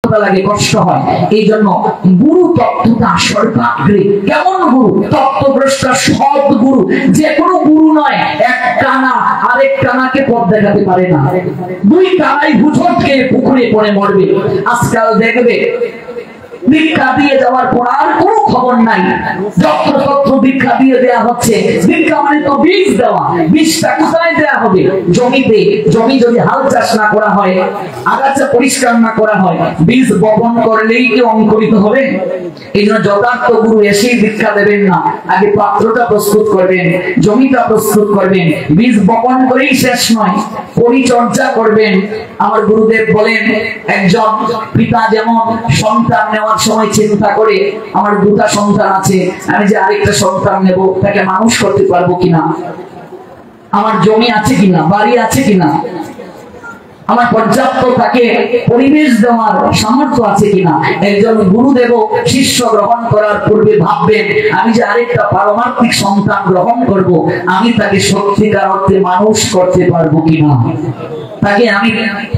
তিক্ততা লাগে, কষ্ট হয়। এই জন্য গুরু তত্ত্বটা সর্বাগ্রে। কেমন গুরু? তত্ত্বভ্রষ্ট সৎ গুরু। যে কোনো গুরু নয় এক কানা আরেক কানাকে পথ দেখাতে পারে না, দুই কানাই হুচটকে পুকুরে পড়ে মরবে। আজকাল দেখবে দীক্ষা দিয়ে যাওয়ার পর আর কোনো খবর নাই, যত্রতত্র দীক্ষা দিয়ে দেয়া হচ্ছে। দীক্ষা মানে তো বীজ দেওয়া, বীজটা কোথায় দেয়া হবে? জমিতে। জমি যদি হাল চাষ না করা হয়, আগাছা পরিষ্কার না করা হয়, বীজ বপন করলেই কি অঙ্কুরিত হবে? এই জন্য যথার্থ গুরু এসেই দীক্ষা দেবেন না, আগে পাত্রটা প্রস্তুত করবেন, জমিটা প্রস্তুত করবেন। বীজ বপন করেই শেষ নয়, পরিচর্যা করবেন। আমার গুরুদেব বলেন, একজন পিতা যেমন সন্তান নেওয়ার সময় চিন্তা করে, আমার দুটা সন্তান আছে, আমি যে আরেকটা সন্তান নেব তাকে মানুষ করতে পারবো কিনা, আমার জমি আছে কিনা, বাড়ি আছে কিনা, আমার পর্যাপ্ত তাকে পরিবেশ দেওয়ার সামর্থ্য আছে কিনা। একজন গুরুদেব শিষ্য গ্রহণ করার পূর্বে ভাববেন, আমি যে আরেকটা পারমার্থিক সন্তান গ্রহণ করব, আমি তাকে সত্যিকার অর্থে মানুষ করতে পারবো কিনা, তাকে আমি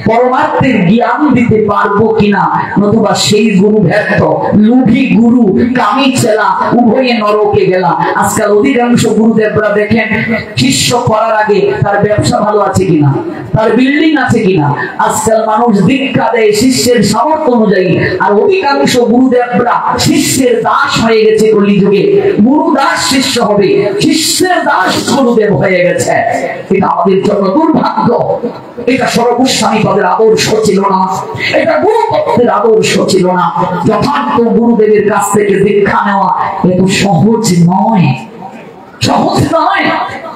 পরমার্থের জ্ঞান দিতে পারবো কিনা। নতুবা সেই গুরু ব্যর্থ, লোভী গুরু, কামি ছেলা, উভয়ে নরকে গেলা। আজকাল অধিকাংশ গুরুদেবরা দেখেন, শিষ্য করার আগে তার ব্যবসা ভালো আছে কিনা, তার বিল্ডিং আছে কিনা। আজকাল মানুষ দীক্ষা দেয় শিষ্যের সামর্থ্য অনুযায়ী, আর অধিকাংশ গুরুদেবরা শিষ্যের দাস হয়ে গেছে। কলিযুগে গুরু দাস শিষ্য হবে, শিষ্যের দাস গুরুদেব হয়ে গেছে। এটা আমাদের জন্য দুর্ভাগ্য। এটা সর্বস্বামী পদের আদর্শ ছিল না, এটা গুরুতত্ত্বের আদর্শ ছিল না। যথার্থ গুরুদেবের কাছ থেকে দীক্ষা নেওয়া এত সহজ নয়, সহজ নয়।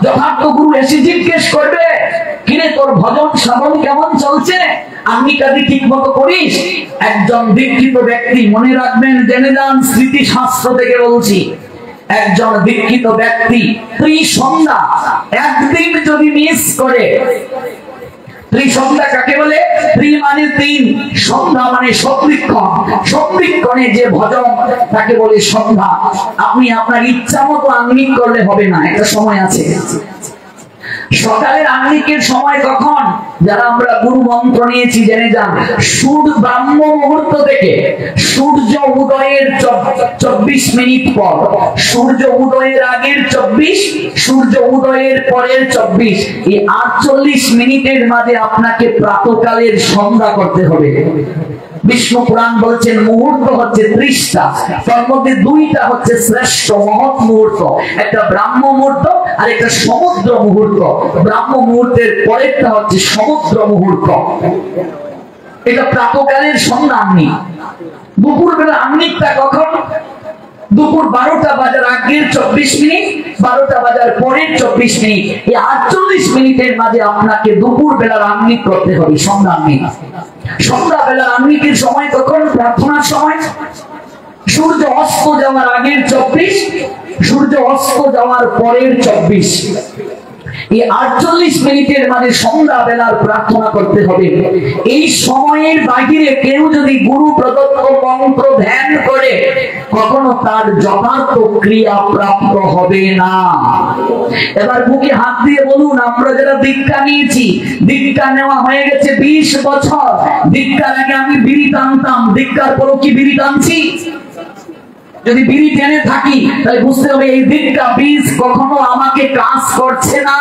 যথার্থ গুরু এসে জিজ্ঞেস করবে, কিরে তোর ভজন সাধন কেমন চলছে, আঙ্গিকাদি ঠিক মতো করিস? একজন দীক্ষিত ব্যক্তি, মনে রাখবেন, জেনে যান, স্মৃতিশাস্ত্র থেকে বলছি, একজন দীক্ষিত ব্যক্তি ত্রিসন্ধ্যা একদিন যদি মিস করে, ত্রিসন্ধ্যা কাকে বলে? ত্রি মানে তিন, সন্ধ্যা মানে সবৃক্ষণ, সবৃক্ষণে যে ভজন তাকে বলে সন্ধ্যা। আপনি আপনার ইচ্ছা মতো আঙ্গিক করলে হবে না, একটা সময় আছে। সকালের আঙ্গিকের সময় কখন? যারা আমরা গুরু মন্ত্র নিয়েছি জেনে যান, সূর্য ব্রাহ্ম মুহূর্ত থেকে সূর্য উদয়ের 24 মিনিট পর, সূর্য উদয়ের আগের 24, সূর্য উদয়ের পরের 24, এই 48 মিনিটের মাঝে আপনাকে প্রাতঃকালের সন্ধ্যা করতে হবে। বিষ্ণু পুরাণ বলছেন মুহূর্ত হচ্ছে 30টা, তার মধ্যে 2টা হচ্ছে শ্রেষ্ঠ মহৎ মুহূর্ত, একটা ব্রাহ্ম মুহূর্ত আর একটা সমুদ্র মুহূর্ত। ব্রাহ্ম মুহূর্তের পরেরটা হচ্ছে সমুদ্র মুহূর্ত। এটা প্রাতঃকালের সন্ধ্যা আহ্নিক। দুপুর বেলা আহ্নিকটা কখন? দুপুর 12টা বাজার আগের 24 মিনিট, 12টা বাজার পরের 24 মিনিট, এই 48 মিনিটের মাঝে আপনাকে দুপুর বেলার আহ্নিক করতে হবে, সন্ধ্যা আহ্নিক। সন্ধ্যা বেলার আহ্নিকের সময় কখন? প্রার্থনার সময়। সূর্য অস্ত যাওয়ার আগের 24, সূর্য অস্ত যাওয়ার পরের 24, এই 48 মিনিটের মাঝে সন্ধ্যা বেলার প্রার্থনা করতে হবে। এই সময়ের বাহিরে কেউ যদি গুরু প্রদত্ত মন্ত্র ধ্যান করে, কখনো তার যথার্থ ক্রিয়া প্রাপ্ত হবে না। এবার বুকে হাত দিয়ে বলুন, আমরা যারা দীক্ষা নিয়েছি, দীক্ষা নেওয়া হয়ে গেছে 20 বছর, দীক্ষার আগে আমি বিড়ি টানতাম, দীক্ষার পরও কি বিড়ি টানছি? যদি বিড়ি টেনে থাকি তাহলে বুঝতে হবে এই দীক্ষা বীজ কখনো আমাকে কাজ করছে না।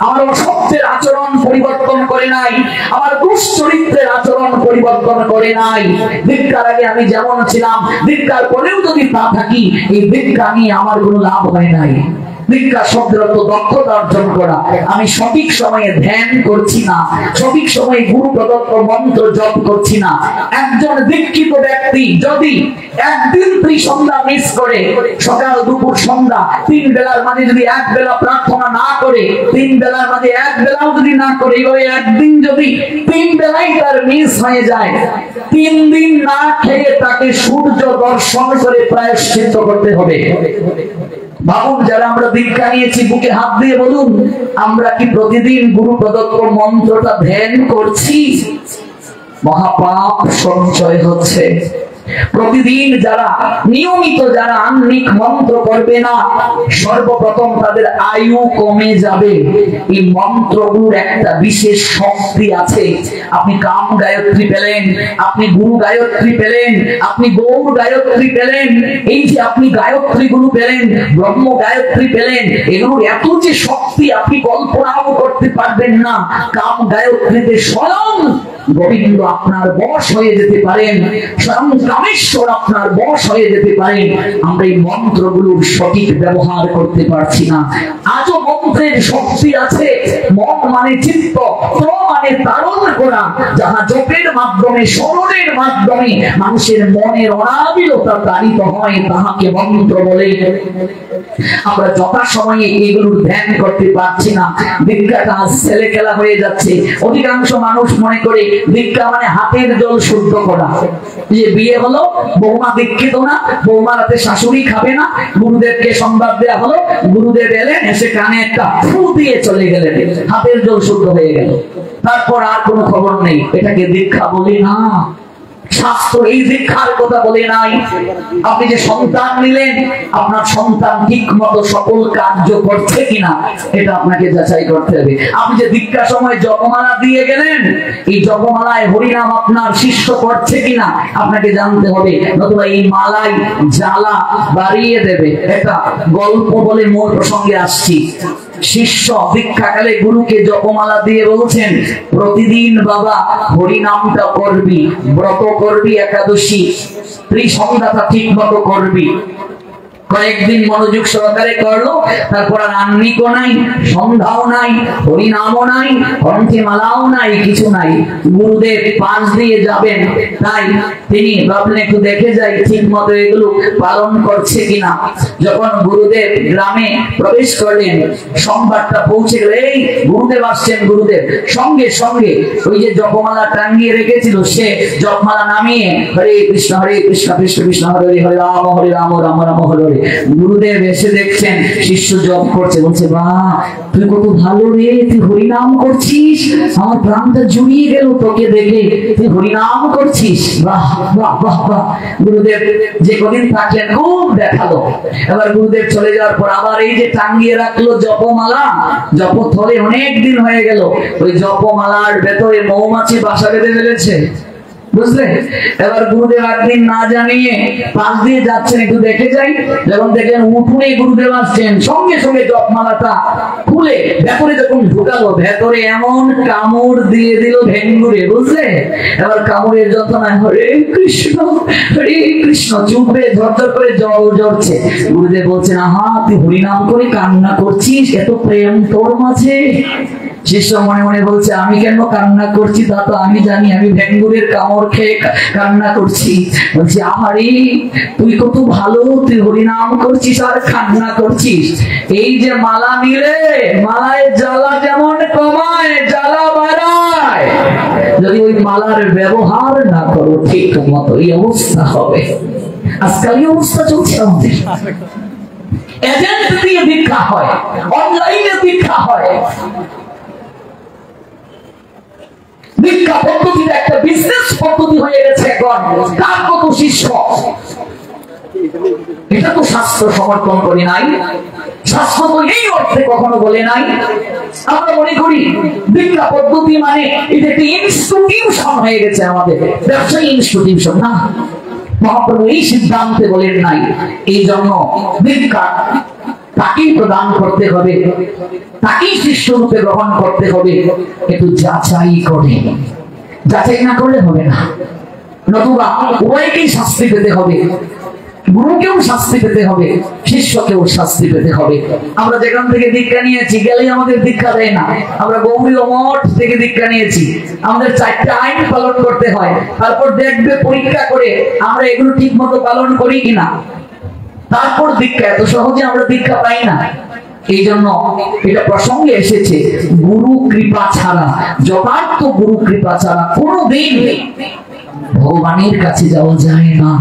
আমার অসত্যের আচরণ পরিবর্তন করে নাই, আমার দুশ্চরিত্রের আচরণ পরিবর্তন করে নাই। দীক্ষার আগে আমি যেমন ছিলাম, দীক্ষার পরেও যদি তা থাকি, এই দীক্ষা নিয়ে আমার কোনো লাভ হয় নাই। দীক্ষা শব্দের অর্থ দক্ষতা অর্জন করা। আমি সঠিক সময়ে ধ্যান করছি না, সঠিক সময়ে গুরু প্রদত্ত মন্ত্র জপ করছি না। একজন দীক্ষিত ব্যক্তি যদি একদিন ত্রিসন্ধ্যা মিস করে, সকাল দুপুর সন্ধ্যা 3 বেলার মাঝে যদি এক বেলা প্রার্থনা না করে, 3 বেলার মাঝে এক বেলাও যদি না করে, এইভাবে একদিন যদি 3 বেলাই তার মিস হয়ে যায়, 3 দিন না খেয়ে তাকে সূর্য দর্শন করে প্রায়শ্চিত্ত করতে হবে। ভাবুন, যারা আমরা দীক্ষা নিয়েছি, বুকে হাত দিয়ে বলুন, আমরা কি প্রতিদিন গুরু প্রদত্ত মন্ত্রটা ধ্যান করছি? মহাপাপ সঞ্চয় হচ্ছে। প্রতিদিন যারা নিয়মিত যারা আহ্নিক মন্ত্র করবে না, সর্বপ্রথম তাদের আয়ু কমে যাবে। এই মন্ত্রগুলোর একটা বিশেষ শক্তি আছে। আপনি কাম গায়ত্রী পেলেন, আপনি গুরু গায়ত্রী পেলেন, আপনি গৌর গায়ত্রী পেলেন, এই যে আপনি গায়ত্রী গুরু পেলেন, ব্রহ্ম গায়ত্রী পেলেন, এগুলোর এত যে শক্তি আপনি কল্পনাও করতে পারবেন না। কাম গায়ত্রীতে স্বয়ং গোবিন্দ আপনার বশ হয়ে যেতে পারেন, স্বয়ং কামেশ্বর আপনার বশ হয়ে যেতে পারেন। আমরা এই মন্ত্রগুলোর সঠিক ব্যবহার করতে পারছি না। আজও মন্ত্রের শক্তি আছে। মন মানে চিত্ত, ত্র মানে ধারণ করা, যাহা জপের মাধ্যমে স্মরণের মাধ্যমে মানুষের মনের অনাবিলতা তাড়িত হয়, তাহাকে মন্ত্র বলে। আমরা যথাসময়ে এগুলোর ধ্যান করতে পারছি না। দীক্ষাটা ছেলে খেলা হয়ে যাচ্ছে। অধিকাংশ মানুষ মনে করে দীক্ষা মানে হাতের জল শুদ্ধ করা। যে বিয়ে হলো, বৌমা দীক্ষিত না, বৌমা রাতে শাশুড়ি খাবে না, গুরুদেবকে সংবাদ দেওয়া হলো, গুরুদেব এলেন, এসে কানে একটা ফু দিয়ে চলে গেলেন, হাতের জল শুদ্ধ হয়ে গেল, তারপর আর কোনো খবর নেই। এটাকে দীক্ষা বলি না। শাস্ত্র এই দীক্ষার কথা বলে নাই। আপনি যে সন্তান নিলেন, আপনার সন্তান ঠিক মতো সকল কার্য করছে কিনা এটা আপনাকে যাচাই করতে হবে। আপনি যে দীক্ষা সময় জপমালা দিয়ে গেলেন, এই জপমালায় হরিনাম আপনার শিষ্য করছে কিনা আপনাকে জানতে হবে, নতুবা এই মালাই জ্বালা বাড়িয়ে দেবে। একটা গল্প বলে মূল প্রসঙ্গে আসছি। শিষ্য দীক্ষাকালে গুরুকে জপমালা দিয়ে বলছেন, প্রতিদিন বাবা হরিনামটা করবি, ব্রত করবি, একাদশী ত্রিসন্ধ্যাটা ঠিক মতো করবি। কয়েকদিন মনোযোগ সহকারে করলো, তারপর আর আহ্নিকও নাই, সন্ধ্যাও নাই, হরিনামও নাই, কণ্ঠে মালাও নাই, কিছু নাই। গুরুদেব পাশ দিয়ে যাবেন, তাই তিনি ভাবলেন একটু দেখে যাই ঠিক মতো এগুলো পালন করছে কিনা। যখন গুরুদেব গ্রামে প্রবেশ করলেন, সংবাদটা পৌঁছে গেল, এই গুরুদেব আসছেন। গুরুদেব সঙ্গে সঙ্গে ওই যে জপমালা টাঙ্গিয়ে রেখেছিল, সে জপমালা নামিয়ে হরে কৃষ্ণ কৃষ্ণ কৃষ্ণ হরে হরে রাম রাম রাম হরে হরে। গুরুদেব এসে দেখছেন শিষ্য জপ করছে, বলছে বাহ তুই কত ভালো রে, তুই হরিনাম করছিস, আমার প্রাণটা জুড়িয়ে গেল তোকে দেখে, তুই হরিনাম করছিস, বাহ বাহ বাহ বাহ। গুরুদেব যে কদিন থাকলেন খুব দেখালো। এবার গুরুদেব চলে যাওয়ার পর আবার এই যে টাঙ্গিয়ে রাখলো জপমালা, জপথলে অনেক দিন হয়ে গেল, ওই জপমালার ভেতরে মৌমাছি বাসা বেঁধে ফেলেছে, বুঝলে। এবার গুরুদেব একদিন না জানিয়ে পাশ দিয়ে যাচ্ছেন, একটু দেখে যাই। যখন দেখলেন উঠুনে গুরুদেব আসছেন, সঙ্গে সঙ্গে জপমালাটা খুলে ভেতরে যখন ঢুকালো, ভেতরে এমন কামড় দিয়ে দিল ভেঙ্গুরে, বুঝলে। এবার কামড়ের যন্ত্রণায় হরে কৃষ্ণ চুপে ঝরঝর করে জল ঝরছে। গুরুদেব বলছেন, আহা তুই হরিনাম করে কান্না করছিস, এত প্রেম তোর মাঝে। শিষ্য মনে মনে বলছে, আমি কেন কান্না করছি তা তো আমি জানি, আমি ভেঙ্গুরের কামড় খেয়ে কান্না করছি। বলছি আহারে তুই কত ভালো, তুই হরিনাম করছিস আর কান্না করছিস। এই যে মালা নিলে, মালায় জ্বালা যেমন কমায়, জ্বালা বাড়ায়। যদি ওই মালার ব্যবহার না করো ঠিক মতো, এই অবস্থা হবে। আজকাল এই অবস্থা চলছে আমাদের। এজেন্ট দিয়ে দীক্ষা হয়, অনলাইনে দীক্ষা হয়। দীক্ষা পদ্ধতির একটা বিজনেস পদ্ধতি হয়ে গেছে এখন। কার কত শিষ্য, এটা তো শাস্ত্র সমর্থন করে নাই। শাস্ত্র তো এই অর্থে কখনো বলে নাই। আমরা মনে করি দীক্ষা পদ্ধতি মানে এটা একটা ইনস্টিটিউশন হয়ে গেছে আমাদের, ব্যবসায়ী ইনস্টিটিউশন না। মহাপ্রভু এই সিদ্ধান্তে বলেন নাই। এই জন্য দীক্ষা তাকেই প্রদান করতে হবে, তাকেই শিষ্য রূপে গ্রহণ করতে হবে, একটু যাচাই করে। যাচাই না করলে হবে না, নতুবা উভয়কেই শাস্তি পেতে হবে। গুরুকেও শাস্তি পেতে হবে, শিষ্যকেও শাস্তি পেতে হবে। আমরা যেখান থেকে দীক্ষা নিয়েছি গেলেই আমাদের দীক্ষা দেয় না। আমরা গৌরীয় মঠ থেকে দীক্ষা নিয়েছি, আমাদের 4টা আইন পালন করতে হয়। তারপর দেখবে পরীক্ষা করে আমরা এগুলো ঠিক মতো পালন করি কিনা, তারপর দীক্ষা। এত সহজে আমরা দীক্ষা পাই না। এই জন্য এটা প্রসঙ্গে এসেছে, গুরু কৃপা ছাড়া, যথার্থ গুরু কৃপা ছাড়া কোনোদিন ভগবানের কাছে যাওয়া যায় না।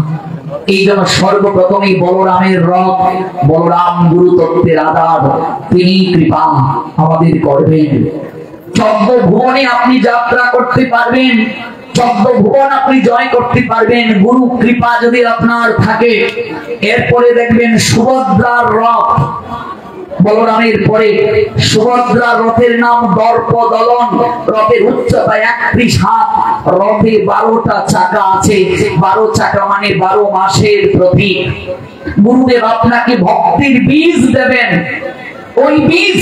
এই জন্য সর্বপ্রথমই বলরামের রথ, বলরাম গুরু তত্ত্বের আধার, তিনি কৃপা আমাদের করবেন। 14 ভুবনে আপনি যাত্রা করতে পারবেন, চোদ্দ ভুবন আপনি জয় করতে পারবেন গুরু কৃপা যদি আপনার থাকে। এরপরে দেখবেন সুভদ্রার রথ, বলরামের পরে সুভদ্রা রথের নাম দর্পদলন। রথের উচ্চতা 31 হাত, রথে 12টা চাকা আছে। 12 চাকা মানে 12 মাসের প্রতীক। গুরুদেব আপনাকে ভক্তির বীজ দেবেন, ওই বীজ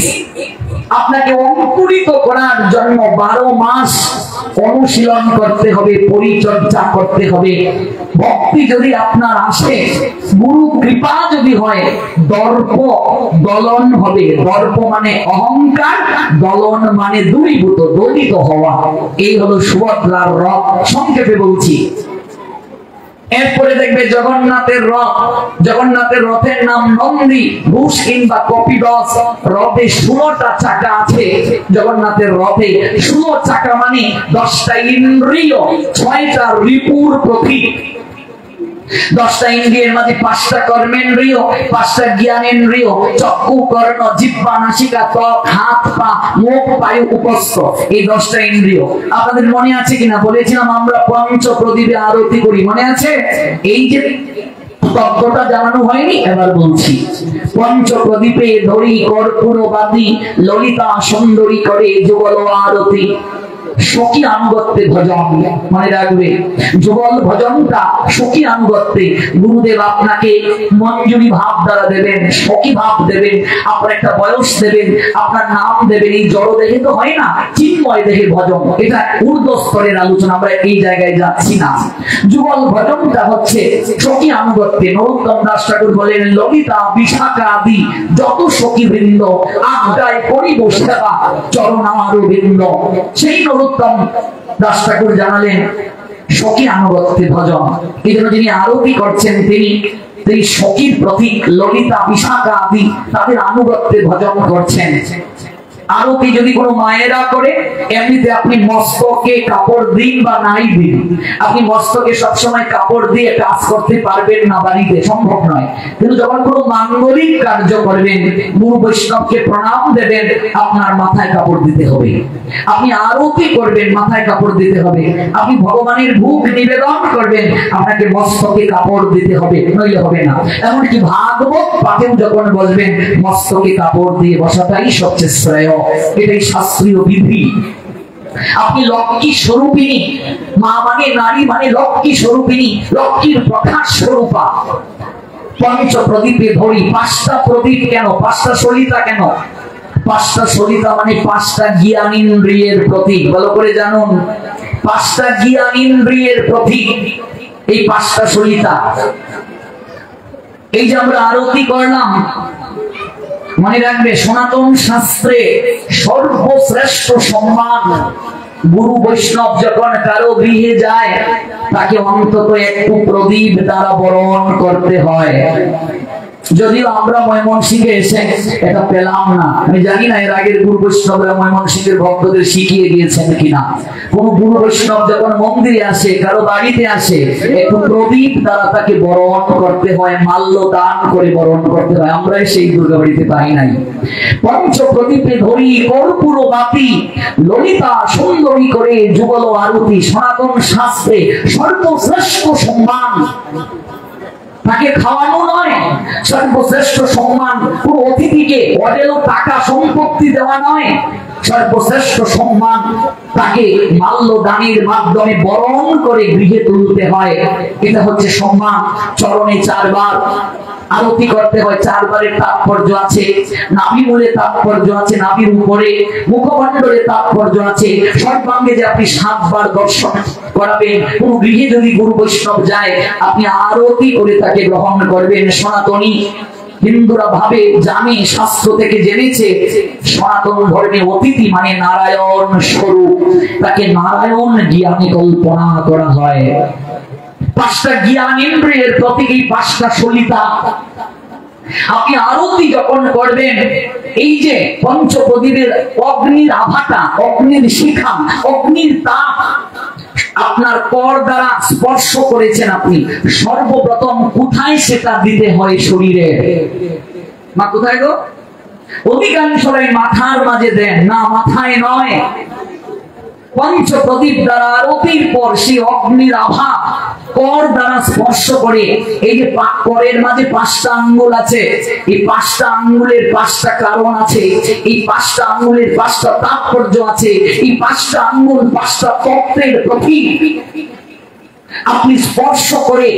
আপনাকে অঙ্কুরিত করার জন্য 12 মাস অনুশীলন করতে হবে, পরিচর্যা করতে হবে। ভক্তি যদি আপনার আসে, গুরু কৃপা যদি হয়, দর্প দলন হবে। দর্প মানে অহংকার, দলন মানে দূরীভূত, দলিত হওয়া। এই হলো সুভদ্রার রথ, সংক্ষেপে বলছি। এরপরে দেখবে জগন্নাথের রথ। জগন্নাথের রথের নাম নন্দী ঘোষ কিংবা কপিবস। রথে 16টা চাকা আছে। জগন্নাথের রথে 16 চাকা মানে 10টা ইন্দ্রিয়, 6টা রিপুর প্রতীক। 10টা ইন্দ্রিয়ের মাঝে 5টা কর্মেন্দ্রিয়, 5টা জ্ঞানেন্দ্রিয়, চক্ষু, কর্ণ, জিহ্বা, নাসিকা, ত্বক, হাত, পা, মুখ, বায়ু, উপস্থ, এই 10টা ইন্দ্রিয়। আপনাদের মনে আছে কিনা? বলেছিলাম আমরা পঞ্চ প্রদীপে আরতি করি, মনে আছে? এই যে তত্ত্বটা জানানো হয়নি, এবার বলছি। পঞ্চ প্রদীপে ধরি কর্পূর বাতি, ললিতা সুন্দরী করে যুগল আরতি। সখী আনুগত্যে ভজন, মনে রাখবে যুগল ভজনটা সখী আনুগত্যে। গুরুদেব আপনাকে মঞ্জুরি ভাব দ্বারা দেবেন, সখী ভাব দেবেন, আপনার একটা বয়স দেবেন, আপনার নাম দেবেন। এই জড় দেহে তো হয় না, চিন্ময় দেহে ভজন। এটা ঊর্ধ্ব স্তরের আলোচনা, আমরা এই জায়গায় যাচ্ছি না। যুগল ভজনটা হচ্ছে সখী আনুগত্যে। নরোত্তম দাস ঠাকুর বলেন, ললিতা বিশাখা আদি যত সখী বৃন্দ, আজ্ঞায় করিব সেবা চরণার বৃন্দ। সেই নরোত্তম দাস ঠাকুর জানালেন সখী আনুগত্যে ভজন। এই জন্য যিনি আরতি করছেন তিনি সখীর প্রতীক ললিতা বিশাখা আদি, তাদের আনুগত্যে ভজন করছেন। আরতি যদি কোনো মায়েরা করে, এমনিতে আপনি মস্তকে কাপড় দিন বা নাই দিন, আপনি মস্তকে সবসময় কাপড় দিয়ে কাজ করতে পারবেন না, বাড়িতে সম্ভব নয়। কিন্তু যখন কোনো মাঙ্গলিক কার্য করবেন, গুরু বৈষ্ণবকে প্রণাম দেবেন, আপনার মাথায় কাপড় দিতে হবে। আপনি আরতি করবেন, মাথায় কাপড় দিতে হবে। আপনি ভগবানের ভোগ নিবেদন করবেন, আপনাকে মস্তকে কাপড় দিতে হবে, নইলে হবে না। এমনকি ভাগবত পাঠেও যখন বসবেন, মস্তকে কাপড় দিয়ে বসাটাই সবচেয়ে শ্রেয়। এটাই শাস্ত্রীয় বিধি। আপনি লক্ষ্মী স্বরূপিণী, মা মানে নারী মানে লক্ষ্মী স্বরূপিণী, লক্ষ্মীর প্রকাশ স্বরূপা। পঞ্চ প্রদীপে ধরি, 5টা প্রদীপ কেন? 5টা সলিতা কেন? 5টা সলিতা মানে 5টা জ্ঞানেন্দ্রিয়ের প্রতীক। ভালো করে জানুন, 5টা জ্ঞানেন্দ্রিয়ের প্রতীক এই 5টা সলিতা। এই যে আমরা আরতি করলাম, মনে রাখবে সনাতন শাস্ত্রে সর্বশ্রেষ্ঠ সম্মান। গুরু বৈষ্ণব যখন কারো গৃহে যায়, তাকে অন্তত একটু প্রদীপ দ্বারা বরণ করতে হয়। যদিও আমরা ময়মনসিংহে এসে এটা পেলাম না, আমি জানি না এর আগের গুরু বৈষ্ণবরা ময়মনসিংহের ভক্তদের শিখিয়ে দিয়েছেন কিনা। কোন গুরু বৈষ্ণব যখন মন্দিরে আসে, কারো বাড়িতে আসে, একটু প্রদীপ দ্বারা তাকে বরণ করতে হয়, মাল্য দান করে বরণ করতে হয়। আমরা সেই দুর্গা বাড়িতে পাই নাই। পঞ্চ প্রদীপে ধরি কর্পূর বাতি, ললিতা সুন্দরী করে যুগল আরতি। সনাতন শাস্ত্রে সর্বশ্রেষ্ঠ সম্মান। তাকে খাওয়ানো নয়, সর্বশ্রেষ্ঠ সম্মান। কোন অতিথিকে অডেল টাকা সম্পত্তি দেওয়া নয়, সর্বশ্রেষ্ঠ সম্মান। তাকে মাল্য দানের মাধ্যমে বরণ করে গৃহে তুলতে হয়, এটা হচ্ছে সম্মান। চরণে 4 বার আরতি করতে হয়, 4 বারের তাৎপর্য আছে। নাভি মূলে তাৎপর্য আছে, নাভির উপরে মুখমণ্ডলে তাৎপর্য আছে। সর্বাঙ্গে যে আপনি 7 বার দর্শন করাবেন। কোন গৃহে যদি গুরু বৈষ্ণব যায়, আপনি আরতি করে তাকে গ্রহণ করবেন। সনাতনী হিন্দুরা ভাবে, জানে, শাস্ত্র থেকে জেনেছে, সনাতন ধর্মে অতিথি মানে নারায়ণ স্বরূপ, তাকে নারায়ণ জ্ঞানে কল্পনা করা হয়। 5টা জ্ঞানেন্দ্রিয়ের প্রতীক এই 5টা সলিতা। আপনি আরতি যখন করবেন, এই যে পঞ্চপ্রদীপের অগ্নির আভাটা, অগ্নির শিখা, অগ্নির তাপ আপনার কর দ্বারা স্পর্শ করেছেন, আপনি সর্বপ্রথম কোথায় সেটা দিতে হয়? শরীরে। মা কোথায় গো? অধিকাংশরাই মাথার মাঝে দেন না, মাথায় নয়। পঞ্চপ্রদীপ দ্বারা আরতির পর সেই অগ্নির আভা কর দ্বারা স্পর্শ করে, এই যে করের মাঝে 5টা আঙ্গুল আছে, এই 5টা আঙ্গুলের 5টা কারণ আছে, এই 5টা আঙ্গুলের 5টা তাৎপর্য আছে, এই 5টা আঙ্গুল 5টা তত্ত্বের প্রতীক। আপনি স্পর্শ করে